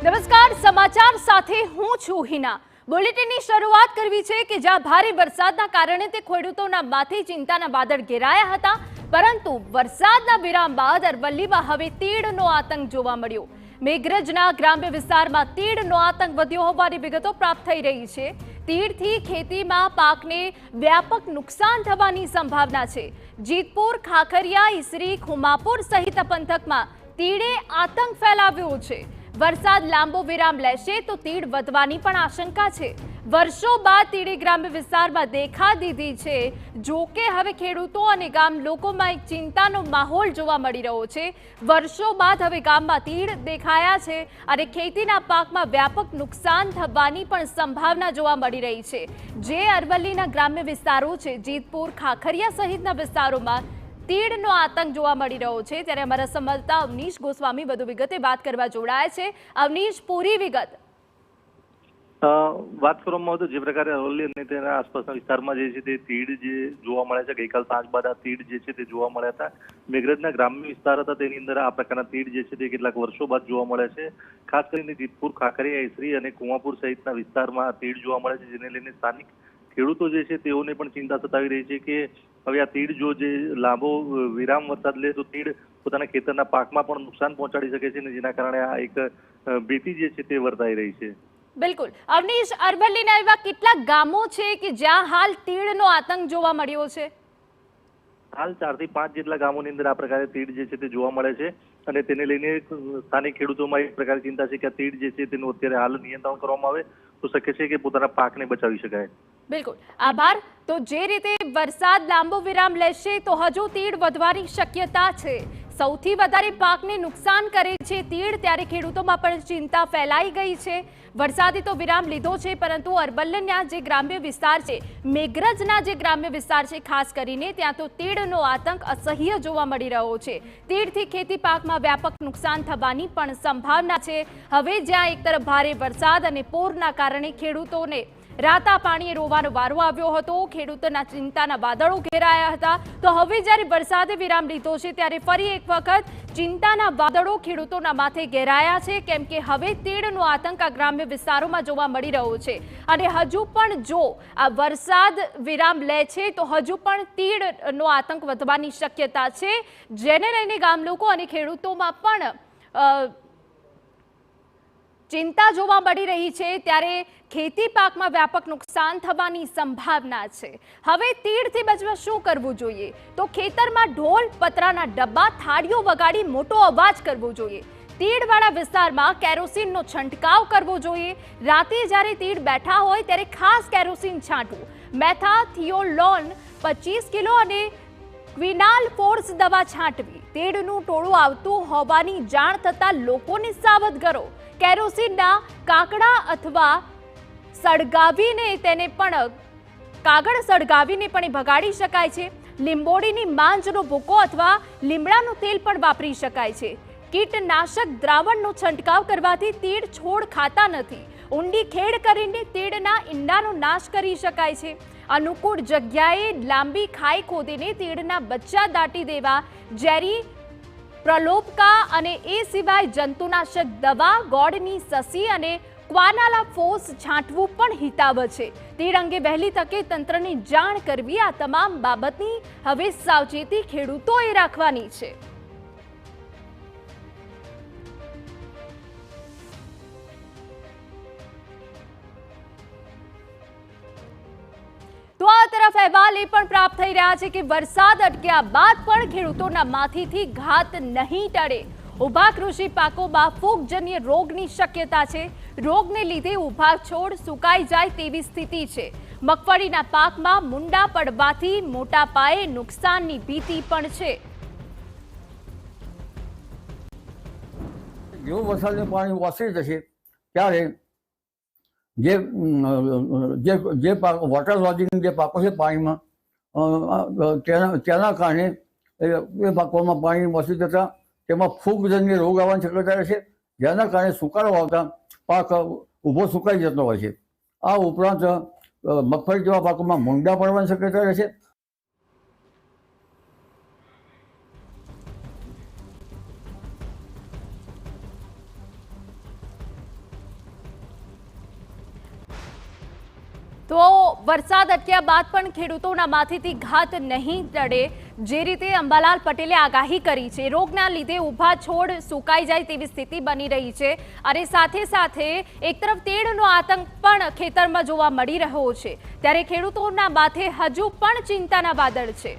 નમસ્કાર, સમાચાર સાથે હું છું હિના। બુલેટિનની શરૂઆત કરવી છે કે જ્યાં ભારે વરસાદના કારણે તે ખેડૂતોના માથે ચિંતાના વાદળ ઘેરાયા હતા, પરંતુ વરસાદના વિરામ બાદ અરવલ્લીમાં હવે તીડનો આતંક જોવા મળ્યો। મેઘરજના ગ્રામ્ય વિસ્તારમાં તીડનો આતંક વધ્યો હોવાની વિગતો પ્રાપ્ત થઈ રહી છે। તીડથી ખેતીમાં પાકને વ્યાપક નુકસાન થવાની સંભાવના છે। જીતપુર, ખાખરિયા, ઈસરી, ખુમાપુર સહિત પંથકમાં તીડે આતંક ફેલાવ્યો છે। વરસાદ લાંબો વિરામ લેશે તો તીડ વધવાની પણ આશંકા છે। વર્ષો બાદ તીડે ગ્રામ્ય વિસ્તારમાં દેખા દીધી છે। જો કે હવે ખેડૂતો અને ગામ લોકોમાં એક ચિંતાનો માહોલ જોવા મળી રહ્યો છે। વર્ષો બાદ હવે ગામમાં તીડ દેખાયા છે અને ખેતીના પાકમાં વ્યાપક નુકસાન થવાની પણ સંભાવના જોવા મળી રહી છે। જે અરવલ્લીના ગ્રામ્ય વિસ્તારો છે, જીતપુર, ખાખરિયા સહિતના વિસ્તારોમાં તીડનો આતંક જોવા મળી રહ્યો છે। ત્યારે અમારા સંવાદદાતા અવનીશ ગોસ્વામી વધુ વિગતે વાત કરવા જોડાયા છે। અવનીશ, પૂરી વિગત। વાત કરવામાં આવે તો જે પ્રકારે અરવલ્લી અને તેના આસપાસના વિસ્તારમાં જે છે તે તીડ જે જોવા મળે છે, ગઈકાલ સાંજ બાદ આ તીડ જે છે તે જોવા મળ્યા હતા। મેઘરજના ગ્રામ્ય વિસ્તાર હતા, તેની અંદર આ પ્રકારના તીડ જે છે તે કેટલાક વર્ષો બાદ જોવા મળે છે। ખાસ કરીને જીતપુર, ખાખરિયા, ઈસરી અને કુવાપુર સહિતના વિસ્તારમાં તીડ જોવા મળે છે, જેને લઈને સ્થાનિક ખેડૂતો જે છે તેઓને પણ ચિંતા સતાવી રહી છે કે હવે આ તીડ જો જે લાંબો વિરામ વરસાદ લે તો તીડ પોતાના ખેતરના પાકમાં પણ નુકસાન પહોંચાડી શકે છે, અને જેના કારણે આ એક ભીતિ જે છે તે વર્તાઈ રહી છે। બિલકુલ અવનીશ, અરવલ્લીના એવા કેટલાક ગામો છે કે જ્યાં હાલ તીડનો આતંક જોવા મળ્યો છે? હાલ 4 થી 5 જેટલા ગામોની અંદર આ પ્રકારે તીડ જે છે તે જોવા મળે છે, અને તેને લઈને સ્થાનિક ખેડૂતોમાં એક પ્રકારની ચિંતા છે કે આ તીડ જે છે તેનું અત્યારે હાલ નિયંત્રણ કરવામાં આવે તો શક્ય છે કે પોતાના પાકને બચાવી શકાય। બિલકુલ આભાર। તો જે રીતે વરસાદ લાંબો વિરામ લેશે તો હજુ તીડ વધવાની શક્યતા છે। સૌથી વધારે પાકને નુકસાન કરે છે તીડ, ત્યારે ખેડૂતોમાં પણ ચિંતા ફેલાઈ ગઈ છે। વરસાદે તો વિરામ લીધો છે, પરંતુ અરવલ્લીના જે ગ્રામ્ય વિસ્તાર છે, મેઘરજના જે ગ્રામ્ય વિસ્તાર છે ખાસ કરીને, ત્યાં તો તીડનો આતંક અસહ્ય જોવા મળી રહ્યો છે। તીડથી ખેતી પાકમાં વ્યાપક નુકસાન થવાની પણ સંભાવના છે। હવે જ્યાં એક તરફ ભારે વરસાદ અને પૂરના કારણે ખેડૂતોને રાતા પાણીએ રોવાનો વારો આવ્યો હતો, ખેડૂતોના ચિંતાના વાદળો ઘેરાયા હતા, તો હવે જ્યારે વરસાદે વિરામ લીધો છે ત્યારે ફરી એક વખત ચિંતાના વાદળો ખેડૂતોના માથે ઘેરાયા છે, કેમ કે હવે તીડનો આતંક આ ગ્રામ્ય વિસ્તારોમાં જોવા મળી રહ્યો છે। અને હજુ પણ જો આ વરસાદ વિરામ લે છે તો હજુ પણ તીડનો આતંક વધવાની શક્યતા છે, જેને લઈને ગામ લોકો અને ખેડૂતોમાં પણ ચિંતા જોવા મળી રહી છે। ત્યારે ખેતી પાકમાં વ્યાપક નુકસાન થવાની સંભાવના છે। હવે તીડથી બચવા શું કરવું જોઈએ? તો ખેતરમાં ઢોલ, પતરાના ડબ્બા, થાળીઓ વગાડી મોટો અવાજ કરવો જોઈએ। તીડવાળા વિસ્તારમાં કેરોસીનનો છંટકાવ કરવો જોઈએ। રાતે જ્યારે તીડ બેઠા હોય ત્યારે ખાસ કેરોસીન છાંટવું। મેથાથિયોલોન 25 કિલો અને ક્વિનાલ ફોર્સ દવા છાંટવી। તીડનું ટોળું આવતું હોવાની જાણ થતાં લોકોને સાવધ કરો। કેરોસીનના કાકડા અથવા સળગાવીને તેને પણ કાગળ સળગાવીને પણ ભગાડી શકાય છે। લીંબોડીની માંજનો ભૂકો અથવા લીમડાનું તેલ પણ વાપરી શકાય છે। કીટનાશક દ્રાવણનો છંટકાવ કરવાથી તીડ છોડ ખાતા નથી। ઊંડી ખેડ કરીને તીડના ઈંડાનો નાશ કરી શકાય છે। અનુકૂળ જગ્યાએ લાંબી ખાઈ ખોદીને તીડના બચ્ચા દાટી દેવા। ઝેરી પ્રલોભકા અને એ સિવાય જંતુનાશક દવા, ગોળની સસી અને ક્વાનાલા ફોસ છાંટવું પણ હિતાવ છે। તીડ અંગે વહેલી તકે તંત્રને જાણ કરવી। આ તમામ બાબતની હવે સાવચેતી ખેડૂતોએ રાખવાની છે। તો આ તરફ અહેવાલ એ પણ પ્રાપ્ત થઈ રહ્યા છે કે વરસાદ અટક્યા બાદ પણ ખેડૂતોના માથેથી ઘાત નહીં ટળે। ઊભા કૃષિ પાકોમાં ફૂગજન્ય રોગની શક્યતા છે। રોગને લીધે ઊભા છોડ સુકાઈ જાય તેવી સ્થિતિ છે। મગફળીના પાકમાં મુંડા પડવાથી મોટા પાયે નુકસાનની ભીતિ પણ છે। જેવું વરસાદનું પાણી ઓસરી જશે ત્યારે જે વોટર લોગિંગ જે પાકો છે પાણીમાં, તેના કારણે એ પાકોમાં પાણી ઓસરી જતા તેમાં ફૂગજન્ય રોગ આવવાની શક્યતા રહે છે, જેના કારણે સુકારો આવતા પાક ઊભો સુકાઈ જતો હોય છે। આ ઉપરાંત મગફળી જેવા પાકોમાં મૂંડા પડવાની શક્યતા રહે છે। તો વરસાદ અટક્યા બાદ પણ ખેડૂતોના માથેથી ઘાત નહીં ટળે, જે રીતે અંબાલાલ પટેલે આગાહી કરી છે, રોગના લીધે ઊભા છોડ સુકાઈ જાય તેવી સ્થિતિ બની રહી છે અને સાથે સાથે એક તરફ તીડનો આતંક પણ ખેતરમાં જોવા મળી રહ્યો છે, ત્યારે ખેડૂતોના માથે હજુ પણ ચિંતાના વાદળ છે।